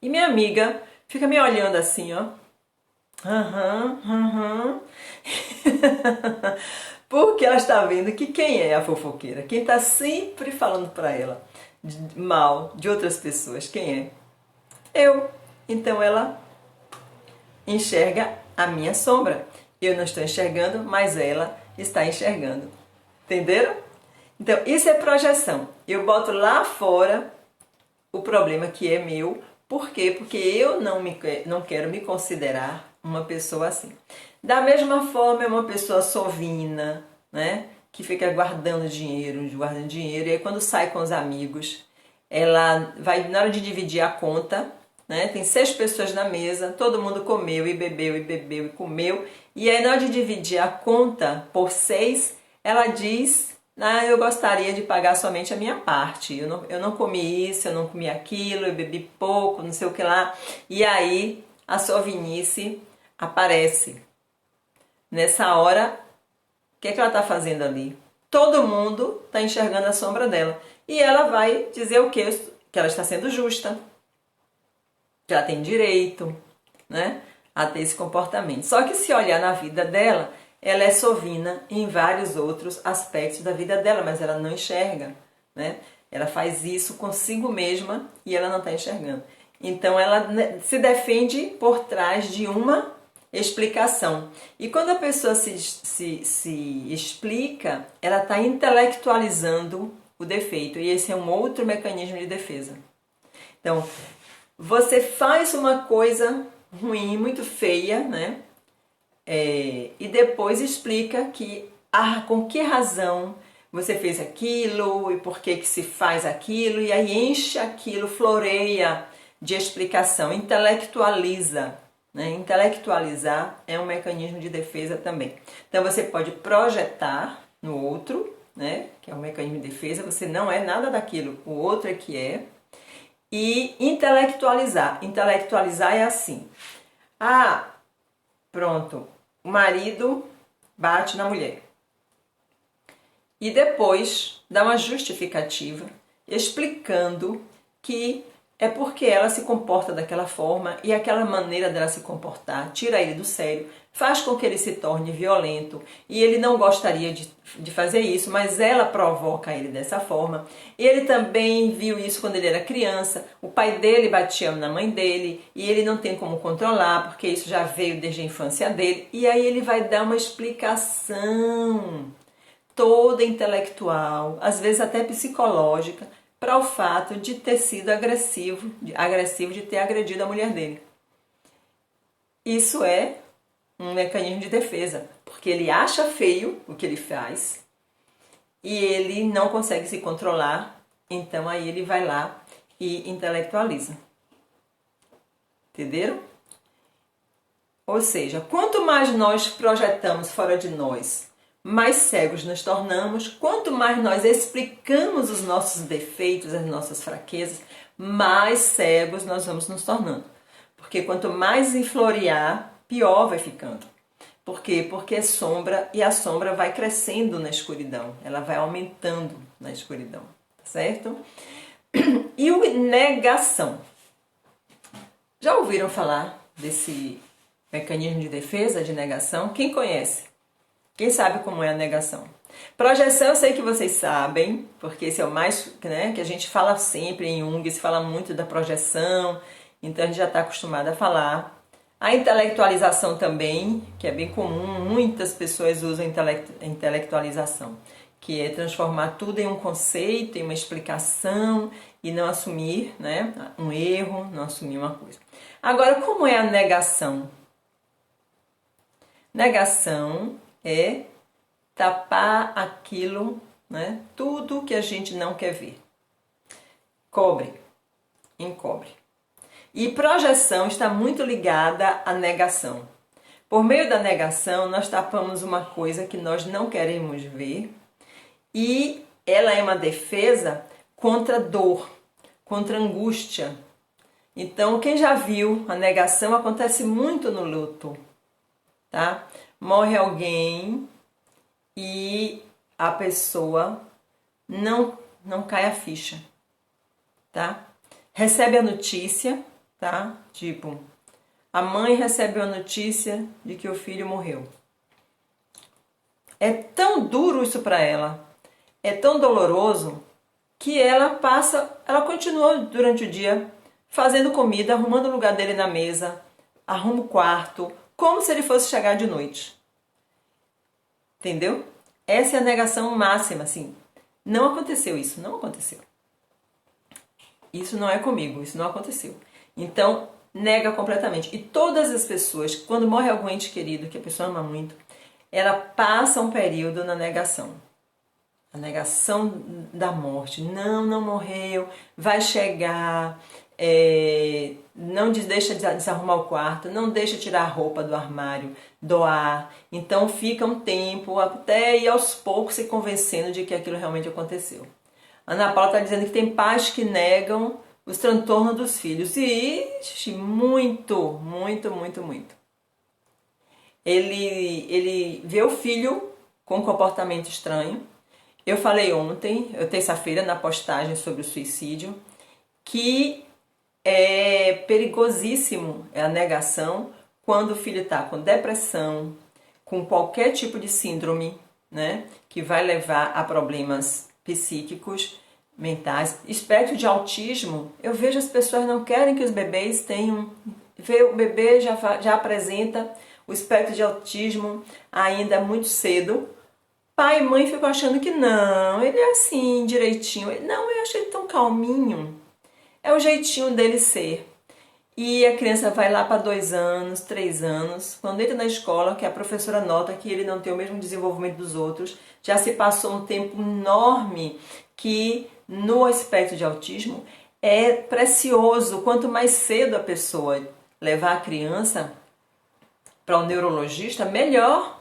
E minha amiga fica me olhando assim, ó. Porque ela está vendo que quem é a fofoqueira? Quem está sempre falando para ela mal de outras pessoas, quem é? Eu. Então ela enxerga a minha sombra. Eu não estou enxergando, mas ela está enxergando. Entenderam? Então, isso é projeção. Eu boto lá fora o problema que é meu. Por quê? Porque eu não quero me considerar uma pessoa assim. Da mesma forma, é uma pessoa sovina, né? Que fica guardando dinheiro, e aí quando sai com os amigos, ela vai, na hora de dividir a conta, né? Tem 6 pessoas na mesa, todo mundo comeu e bebeu e bebeu e comeu, e aí na hora de dividir a conta por 6, ela diz: ah, eu gostaria de pagar somente a minha parte, eu não comi isso, eu não comi aquilo, eu bebi pouco, não sei o que lá. E aí a sovinice aparece. Nessa hora, o que é que ela está fazendo ali? Todo mundo está enxergando a sombra dela. E ela vai dizer o quê? Que ela está sendo justa, que ela tem direito, né, a ter esse comportamento. Só que se olhar na vida dela, ela é sovina em vários outros aspectos da vida dela, mas ela não enxerga, né? Ela faz isso consigo mesma e ela não está enxergando. Então ela se defende por trás de uma explicação. E quando a pessoa se explica, ela está intelectualizando o defeito. E esse é um outro mecanismo de defesa. Então, você faz uma coisa ruim, muito feia, né? E depois explica com que razão você fez aquilo e por que se faz aquilo, e aí enche aquilo, floreia de explicação, intelectualiza. Né? Intelectualizar é um mecanismo de defesa também. Então você pode projetar no outro, né? Que é um mecanismo de defesa, você não é nada daquilo, o outro é que é. E intelectualizar. Intelectualizar é assim: ah, pronto, o marido bate na mulher. E depois dá uma justificativa explicando que é porque ela se comporta daquela forma e aquela maneira dela se comportar tira ele do sério, faz com que ele se torne violento e ele não gostaria de fazer isso, mas ela provoca ele dessa forma. Ele também viu isso quando ele era criança, o pai dele batia na mãe dele e ele não tem como controlar porque isso já veio desde a infância dele, e aí ele vai dar uma explicação toda intelectual, às vezes até psicológica, para o fato de ter sido agressivo de ter agredido a mulher dele. Isso é um mecanismo de defesa, porque ele acha feio o que ele faz e ele não consegue se controlar, então aí ele vai lá e intelectualiza. Entenderam? Ou seja, quanto mais nós projetamos fora de nós, mais cegos nos tornamos. Quanto mais nós explicamos os nossos defeitos, as nossas fraquezas, mais cegos nós vamos nos tornando. Porque quanto mais enflorear, pior vai ficando. Por quê? Porque é sombra e a sombra vai crescendo na escuridão, ela vai aumentando na escuridão, certo? E o negação. Já ouviram falar desse mecanismo de defesa, de negação? Quem conhece? Quem sabe como é a negação? Projeção eu sei que vocês sabem, porque esse é o mais, né, que a gente fala sempre em Jung, se fala muito da projeção, então a gente já está acostumado a falar. A intelectualização também, que é bem comum, muitas pessoas usam intelectualização, que é transformar tudo em um conceito, em uma explicação e não assumir, né, um erro, não assumir uma coisa. Agora, como é a negação? Negação é tapar aquilo, né? Tudo que a gente não quer ver. Cobre, encobre. E projeção está muito ligada à negação. Por meio da negação, nós tapamos uma coisa que nós não queremos ver e ela é uma defesa contra dor, contra angústia. Então, quem já viu, a negação acontece muito no luto, tá? Morre alguém e a pessoa não cai a ficha, tá? Recebe a notícia, tá? Tipo, a mãe recebe a notícia de que o filho morreu. É tão duro isso para ela, é tão doloroso que ela continua durante o dia fazendo comida, arrumando o lugar dele na mesa, arruma o quarto, como se ele fosse chegar de noite. Entendeu? Essa é a negação máxima, assim. Não aconteceu isso, não aconteceu. Isso não é comigo, isso não aconteceu. Então, nega completamente. E todas as pessoas, quando morre algum ente querido, que a pessoa ama muito, ela passa um período na negação. A negação da morte. Não morreu, vai chegar, não deixa de desarrumar o quarto, não deixa tirar a roupa do armário, doar. Então fica um tempo até ir aos poucos se convencendo de que aquilo realmente aconteceu. Ana Paula está dizendo que tem pais que negam os transtornos dos filhos. E muito. Ele vê o filho com um comportamento estranho. Eu falei ontem, terça-feira, na postagem sobre o suicídio, que é perigosíssimo a negação quando o filho está com depressão, com qualquer tipo de síndrome, né, que vai levar a problemas psíquicos, mentais. Espectro de autismo, eu vejo as pessoas não querem que os bebês tenham. O bebê já apresenta o espectro de autismo ainda muito cedo. Pai e mãe ficam achando que não, ele é assim, direitinho. Não, eu achei ele tão calminho. É o jeitinho dele ser. E a criança vai lá para 2 anos, 3 anos, quando entra na escola, que a professora nota que ele não tem o mesmo desenvolvimento dos outros, já se passou um tempo enorme que no espectro de autismo é precioso. Quanto mais cedo a pessoa levar a criança para o neurologista, melhor.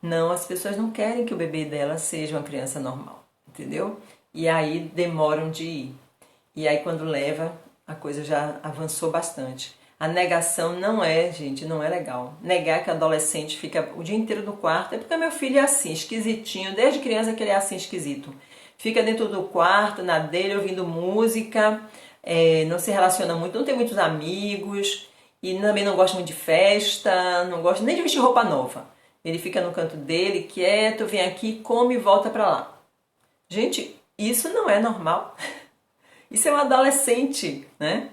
Não, as pessoas não querem que o bebê dela seja uma criança normal, entendeu? E aí demoram de ir. E aí quando leva, a coisa já avançou bastante. A negação não é, gente, não é legal. Negar que o adolescente fica o dia inteiro no quarto, é porque meu filho é assim, esquisitinho, desde criança que ele é assim, esquisito. Fica dentro do quarto, na dele, ouvindo música, não se relaciona muito, não tem muitos amigos, e também não gosta muito de festa, não gosta nem de vestir roupa nova. Ele fica no canto dele, quieto, vem aqui, come e volta pra lá. Gente, isso não é normal. Isso é um adolescente, né?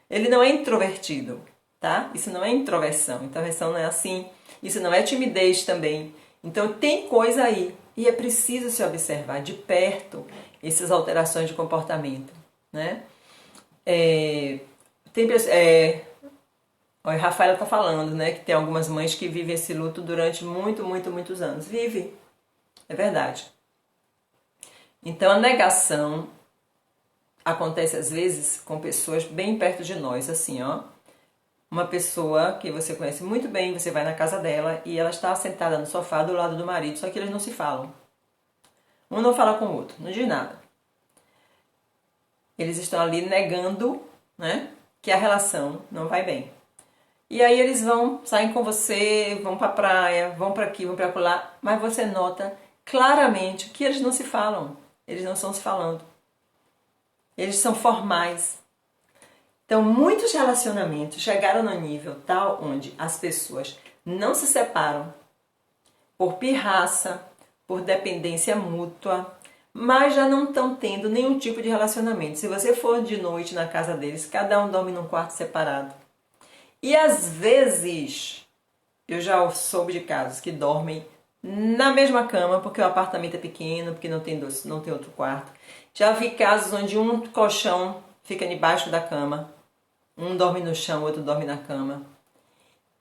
Ele não é introvertido, tá? Isso não é introversão. Introversão não é assim. Isso não é timidez também. Então tem coisa aí. E é preciso se observar de perto essas alterações de comportamento, né? A Rafaela está falando, né, que tem algumas mães que vivem esse luto durante muitos anos. Vive. É verdade. Então a negação acontece às vezes com pessoas bem perto de nós, assim, ó. Uma pessoa que você conhece muito bem, você vai na casa dela e ela está sentada no sofá do lado do marido, só que eles não se falam. Um não fala com o outro, não diz nada. Eles estão ali negando, né, que a relação não vai bem. E aí eles saem com você, vão pra praia, vão pra aqui, vão pra lá, mas você nota claramente que eles não se falam, eles não estão se falando. Eles são formais. Então, muitos relacionamentos chegaram no nível tal onde as pessoas não se separam por pirraça, por dependência mútua, mas já não estão tendo nenhum tipo de relacionamento. Se você for de noite na casa deles, cada um dorme num quarto separado. E às vezes, eu já soube de casos que dormem na mesma cama, porque o apartamento é pequeno, porque não tem outro quarto. Já vi casos onde um colchão fica debaixo da cama, um dorme no chão, o outro dorme na cama.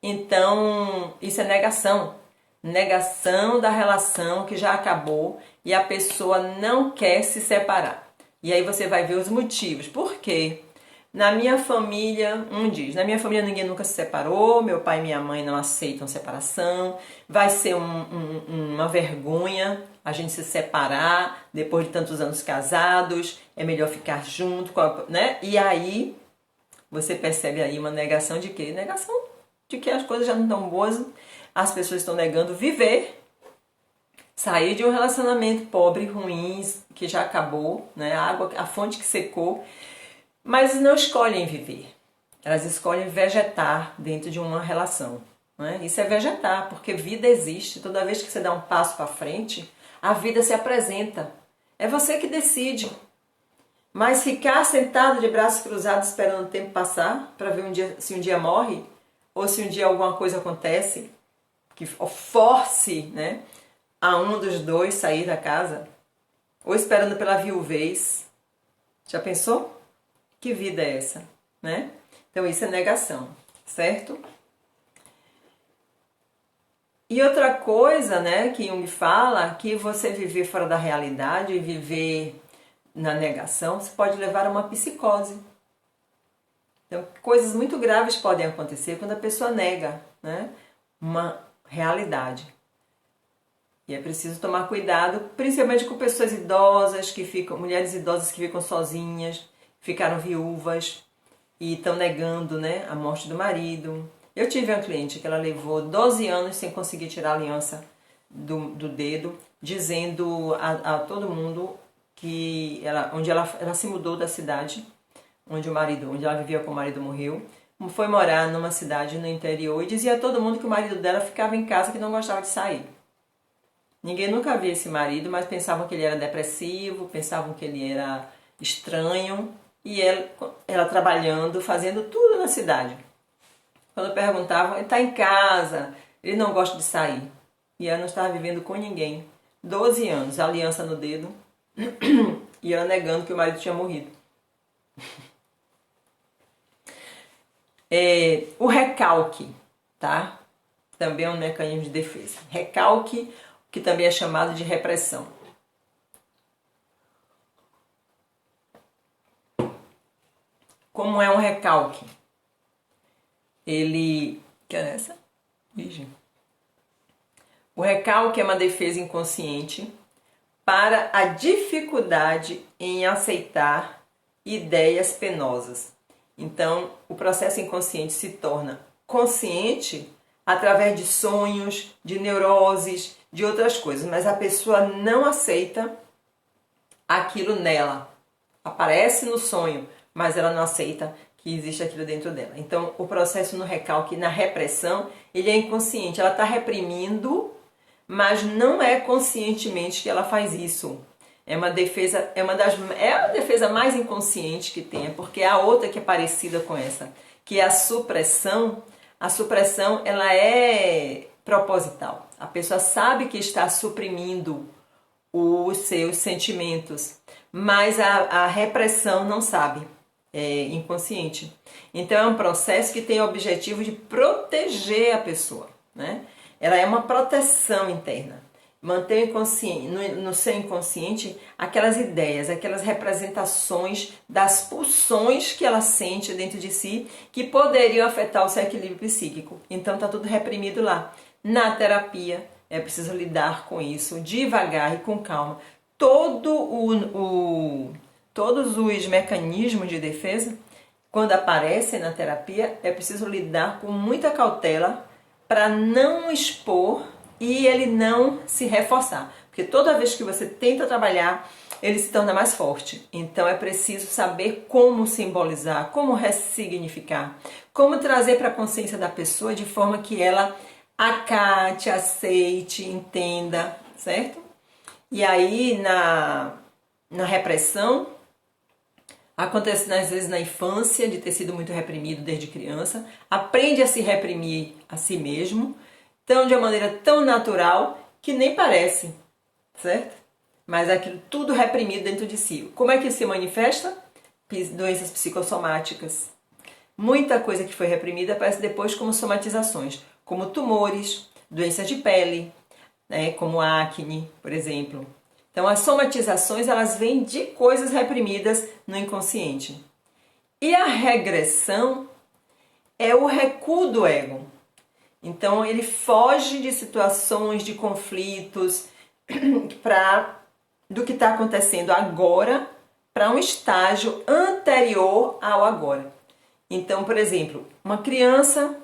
Então, isso é negação. Negação da relação que já acabou e a pessoa não quer se separar. E aí você vai ver os motivos. Por quê? Na minha família, na minha família ninguém nunca se separou, meu pai e minha mãe não aceitam separação, vai ser uma vergonha a gente se separar depois de tantos anos casados, é melhor ficar junto, né? E aí você percebe aí uma negação de quê? Negação de que as coisas já não estão boas, as pessoas estão negando viver, sair de um relacionamento pobre, ruim, que já acabou, né? A fonte que secou, mas não escolhem viver. Elas escolhem vegetar dentro de uma relação. Né? Isso é vegetar, porque vida existe. Toda vez que você dá um passo para frente, a vida se apresenta. É você que decide. Mas ficar sentado de braços cruzados esperando o tempo passar para ver se um dia morre ou se um dia alguma coisa acontece que force, né, a um dos dois sair da casa, ou esperando pela viuvez. Já pensou? Que vida é essa, né? Então isso é negação, certo? E outra coisa, né, que Jung fala, que você viver fora da realidade e viver na negação, você pode levar a uma psicose. Então, coisas muito graves podem acontecer quando a pessoa nega, né, uma realidade. E é preciso tomar cuidado, principalmente com pessoas idosas mulheres idosas que ficam sozinhas, ficaram viúvas e estão negando, né, a morte do marido. Eu tive uma cliente que ela levou 12 anos sem conseguir tirar a aliança do dedo, dizendo a todo mundo que ela se mudou da cidade onde ela vivia com o marido morreu, foi morar numa cidade no interior e dizia a todo mundo que o marido dela ficava em casa, que não gostava de sair. Ninguém nunca via esse marido, mas pensavam que ele era depressivo, pensavam que ele era estranho, e ela trabalhando, fazendo tudo na cidade. Quando perguntavam, ele está em casa, ele não gosta de sair. E ela não estava vivendo com ninguém. 12 anos, aliança no dedo, e ela negando que o marido tinha morrido. O recalque, tá? Também é um mecanismo de defesa. Recalque, que também é chamado de repressão. Como é um recalque? Quer essa? Virgem. O recalque é uma defesa inconsciente para a dificuldade em aceitar ideias penosas. Então, o processo inconsciente se torna consciente através de sonhos, de neuroses, de outras coisas, mas a pessoa não aceita aquilo nela. Aparece no sonho, mas ela não aceita que existe aquilo dentro dela. Então, o processo no recalque, na repressão, ele é inconsciente. Ela está reprimindo, mas não é conscientemente que ela faz isso. É uma defesa, é a defesa mais inconsciente que tem, porque a outra que é parecida com essa, que é a supressão. A supressão, ela é proposital. A pessoa sabe que está suprimindo os seus sentimentos, mas a repressão não sabe, é inconsciente. Então é um processo que tem o objetivo de proteger a pessoa, né? Ela é uma proteção interna. Manter no seu inconsciente aquelas ideias, aquelas representações das pulsões que ela sente dentro de si que poderiam afetar o seu equilíbrio psíquico. Então está tudo reprimido lá. Na terapia é preciso lidar com isso devagar e com calma. Todos os mecanismos de defesa, quando aparecem na terapia, é preciso lidar com muita cautela para não expor e ele não se reforçar. Porque toda vez que você tenta trabalhar, ele se torna mais forte. Então é preciso saber como simbolizar, como ressignificar, como trazer para a consciência da pessoa de forma que ela acate, aceite, entenda, certo? E aí na repressão, acontece às vezes na infância, de ter sido muito reprimido desde criança, aprende a se reprimir a si mesmo, então de uma maneira tão natural que nem parece, certo? Mas aquilo tudo reprimido dentro de si. Como é que se manifesta? Doenças psicossomáticas. Muita coisa que foi reprimida aparece depois como somatizações, como tumores, doenças de pele, né, como acne, por exemplo. Então, as somatizações, elas vêm de coisas reprimidas no inconsciente. E a regressão é o recuo do ego. Então, ele foge de situações, de conflitos, do que está acontecendo agora, para um estágio anterior ao agora. Então, por exemplo, uma criança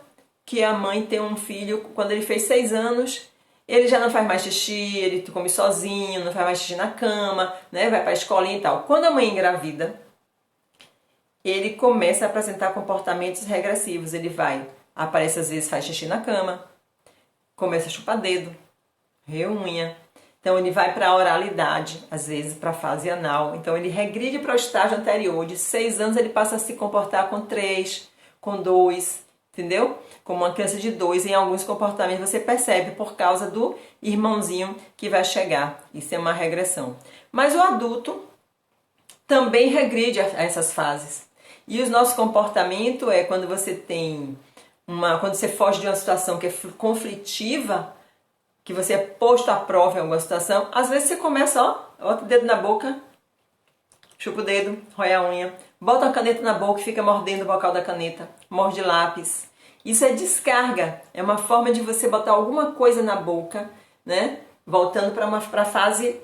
que a mãe tem um filho, quando ele fez 6 anos, ele já não faz mais xixi, ele come sozinho, não faz mais xixi na cama, né? Vai para a escolinha e tal. Quando a mãe engravida, ele começa a apresentar comportamentos regressivos. Ele aparece às vezes, faz xixi na cama, começa a chupar dedo, unha. Então ele vai para a oralidade, às vezes para a fase anal. Então ele regride para o estágio anterior. De 6 anos ele passa a se comportar com 3, com 2, entendeu? Como uma criança de 2, em alguns comportamentos você percebe por causa do irmãozinho que vai chegar. Isso é uma regressão. Mas o adulto também regride a essas fases. E o nosso comportamento é quando você quando você foge de uma situação que é conflitiva, que você é posto à prova em alguma situação, às vezes você começa, bota o dedo na boca, chupa o dedo, rói a unha, bota a caneta na boca e fica mordendo o bocal da caneta, morde lápis. Isso é descarga, é uma forma de você botar alguma coisa na boca, né? Voltando para a fase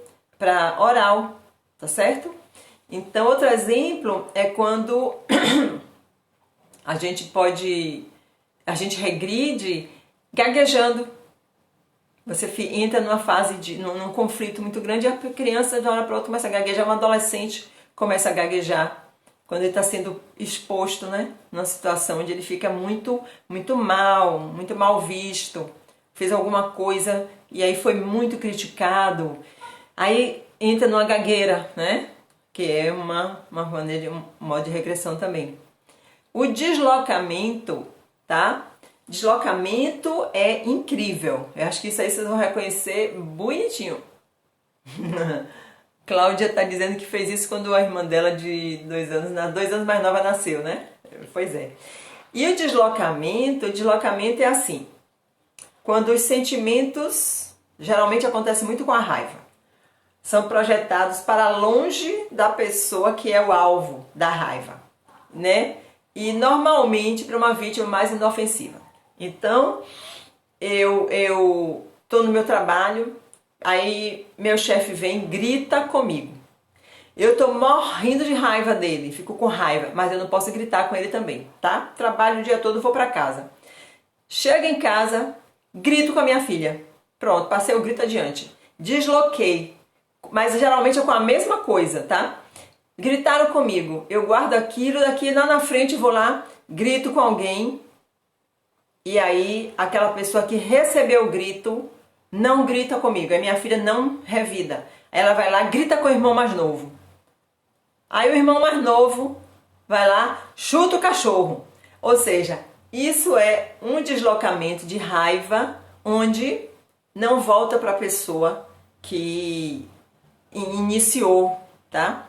oral, tá certo? Então, outro exemplo é quando a gente regride gaguejando. Você entra numa fase num conflito muito grande e a criança de uma hora para outra começa a gaguejar, um adolescente começa a gaguejar quando ele está sendo exposto, né, numa situação onde ele fica muito mal visto, fez alguma coisa e aí foi muito criticado, aí entra numa gagueira, né, que é uma maneira, um modo de regressão também. O deslocamento, tá? Deslocamento é incrível. Eu acho que isso aí vocês vão reconhecer bonitinho. Cláudia está dizendo que fez isso quando a irmã dela de 2 anos, 2 anos mais nova, nasceu, né? Pois é. E o deslocamento é assim. Quando os sentimentos, geralmente acontece muito com a raiva, são projetados para longe da pessoa que é o alvo da raiva, né? E normalmente para uma vítima mais inofensiva. Então, eu tô no meu trabalho, aí meu chefe vem, grita comigo. Eu tô morrendo de raiva dele, fico com raiva, mas eu não posso gritar com ele também, tá? Trabalho o dia todo, vou pra casa. Chego em casa, grito com a minha filha. Pronto, passei o grito adiante. Desloquei, mas geralmente é com a mesma coisa, tá? Gritaram comigo, eu guardo aquilo, daqui lá na frente vou lá, grito com alguém. E aí, aquela pessoa que recebeu o grito não grita comigo. A minha filha não revida. Ela vai lá, grita com o irmão mais novo. Aí o irmão mais novo vai lá, chuta o cachorro. Ou seja, isso é um deslocamento de raiva onde não volta para a pessoa que iniciou, tá?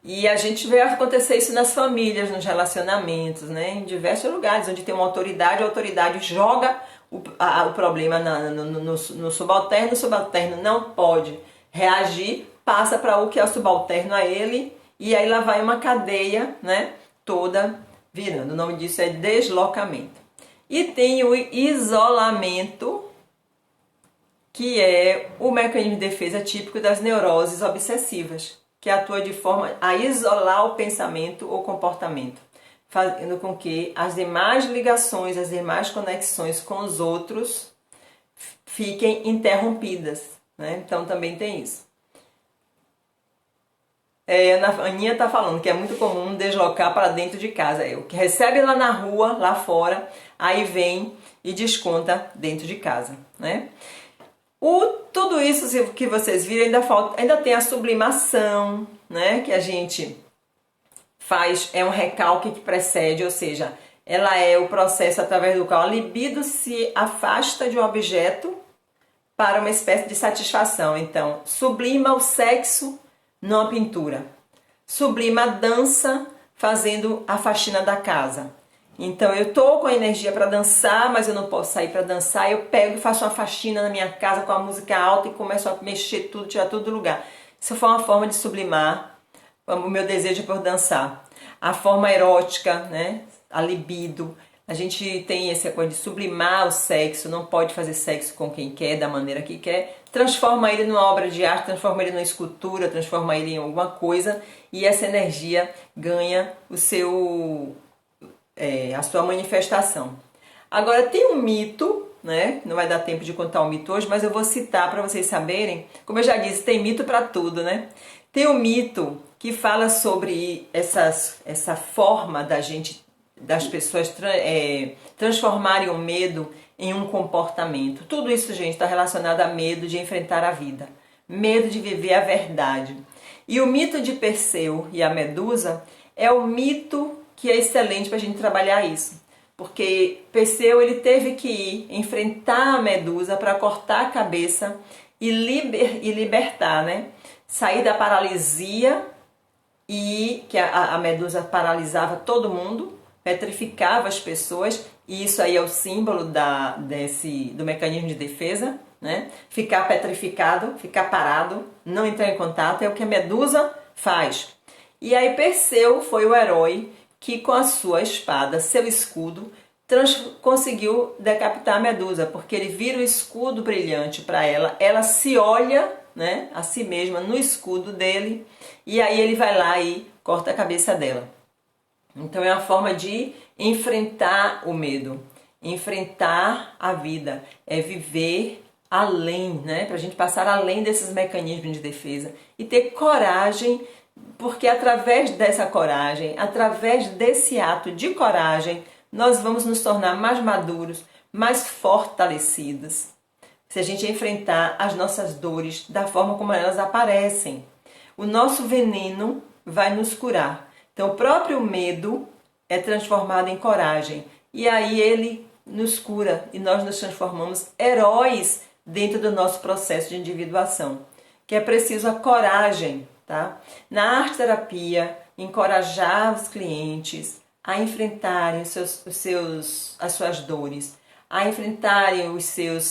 E a gente vê acontecer isso nas famílias, nos relacionamentos, né? Em diversos lugares onde tem uma autoridade, a autoridade joga o problema no subalterno, o subalterno não pode reagir, passa para o que é subalterno a ele, e aí lá vai uma cadeia, né? Toda virando. O nome disso é deslocamento. E tem o isolamento, que é o mecanismo de defesa típico das neuroses obsessivas, que atua de forma a isolar o pensamento ou comportamento, fazendo com que as demais ligações, as demais conexões com os outros fiquem interrompidas, né? Então também tem isso. A Aninha está falando que é muito comum deslocar para dentro de casa. O que recebe lá na rua, lá fora, aí vem e desconta dentro de casa, né? Tudo isso que vocês viram, ainda tem a sublimação, né? Que a gente faz, é um recalque que precede, ou seja, ela é o processo através do qual a libido se afasta de um objeto para uma espécie de satisfação. Então, sublima o sexo numa pintura, sublima a dança fazendo a faxina da casa. Então eu tô com a energia para dançar, mas eu não posso sair para dançar. Eu pego e faço uma faxina na minha casa com a música alta e começo a mexer tudo, tirar tudo do lugar. Isso foi uma forma de sublimar o meu desejo por dançar. A forma erótica, né? A libido. A gente tem essa coisa de sublimar o sexo, não pode fazer sexo com quem quer, da maneira que quer. Transforma ele numa obra de arte, transforma ele numa escultura, transforma ele em alguma coisa e essa energia ganha a sua manifestação. Agora tem um mito, né? Não vai dar tempo de contar o mito hoje, mas eu vou citar para vocês saberem. Como eu já disse, tem mito para tudo, né? Tem um mito que fala sobre essa forma das pessoas transformarem o medo em um comportamento. Tudo isso, gente, está relacionado a medo de enfrentar a vida, medo de viver a verdade. E o mito de Perseu e a Medusa é o mito que é excelente para a gente trabalhar isso. Porque Perseu ele teve que ir enfrentar a Medusa para cortar a cabeça e libertar, né? Sair da paralisia e que a Medusa paralisava todo mundo, petrificava as pessoas, e isso aí é o símbolo do mecanismo de defesa, né? Ficar petrificado, ficar parado, não entrar em contato, é o que a Medusa faz. E aí Perseu foi o herói que com a sua espada, seu escudo, conseguiu decapitar a Medusa, porque ele vira o escudo brilhante para ela, ela se olha, né, a si mesma no escudo dele, e aí ele vai lá e corta a cabeça dela. Então é uma forma de enfrentar o medo, enfrentar a vida, é viver além, né, para a gente passar além desses mecanismos de defesa e ter coragem, porque através dessa coragem, através desse ato de coragem, nós vamos nos tornar mais maduros, mais fortalecidos. Se a gente enfrentar as nossas dores da forma como elas aparecem, o nosso veneno vai nos curar. Então o próprio medo é transformado em coragem e aí ele nos cura e nós nos transformamos heróis dentro do nosso processo de individuação, que é preciso a coragem. Tá? Na arte terapia, encorajar os clientes a enfrentarem as suas dores, a enfrentarem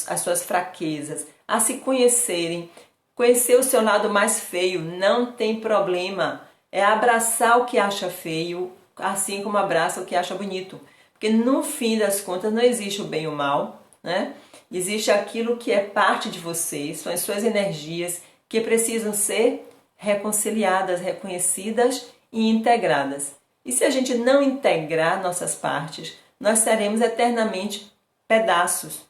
as suas fraquezas, a se conhecerem, conhecer o seu lado mais feio, não tem problema, é abraçar o que acha feio, assim como abraça o que acha bonito, porque no fim das contas não existe o bem e o mal, né? Existe aquilo que é parte de você, são as suas energias que precisam ser reconciliadas, reconhecidas e integradas. E se a gente não integrar nossas partes, nós seremos eternamente pedaços,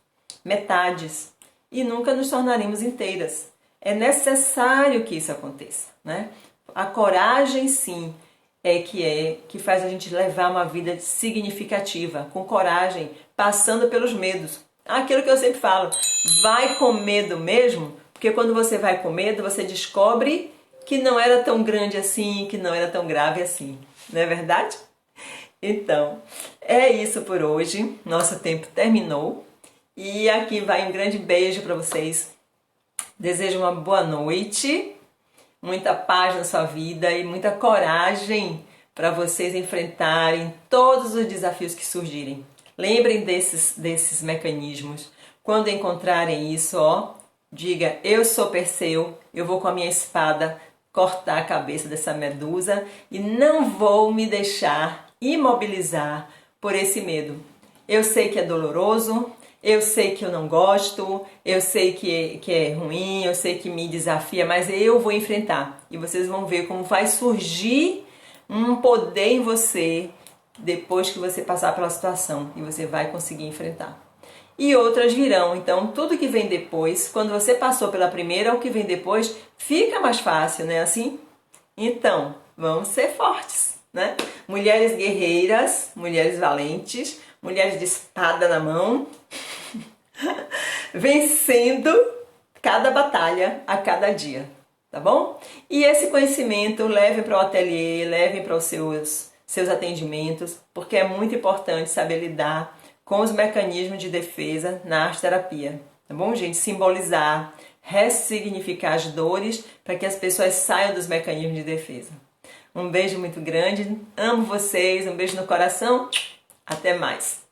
metades, e nunca nos tornaremos inteiras. É necessário que isso aconteça, né? A coragem, sim, é que faz a gente levar uma vida significativa, com coragem, passando pelos medos. Aquilo que eu sempre falo, vai com medo mesmo, porque quando você vai com medo, você descobre que não era tão grande assim, que não era tão grave assim, não é verdade? Então, é isso por hoje, nosso tempo terminou e aqui vai um grande beijo para vocês, desejo uma boa noite, muita paz na sua vida e muita coragem para vocês enfrentarem todos os desafios que surgirem. Lembrem desses mecanismos, quando encontrarem isso, diga, eu sou Perseu, eu vou com a minha espada cortar a cabeça dessa Medusa e não vou me deixar imobilizar por esse medo. Eu sei que é doloroso, eu sei que eu não gosto, eu sei que é ruim, eu sei que me desafia, mas eu vou enfrentar. E vocês vão ver como vai surgir um poder em você depois que você passar pela situação e você vai conseguir enfrentar. E outras virão. Então, tudo que vem depois, quando você passou pela primeira, o que vem depois fica mais fácil, né? Assim? Então, vamos ser fortes, né? Mulheres guerreiras, mulheres valentes, mulheres de espada na mão, vencendo cada batalha a cada dia, tá bom? E esse conhecimento levem para o ateliê, levem para os seus atendimentos, porque é muito importante saber lidar com os mecanismos de defesa na arte terapia, tá bom, gente? Simbolizar, ressignificar as dores para que as pessoas saiam dos mecanismos de defesa. Um beijo muito grande, amo vocês, um beijo no coração Até mais!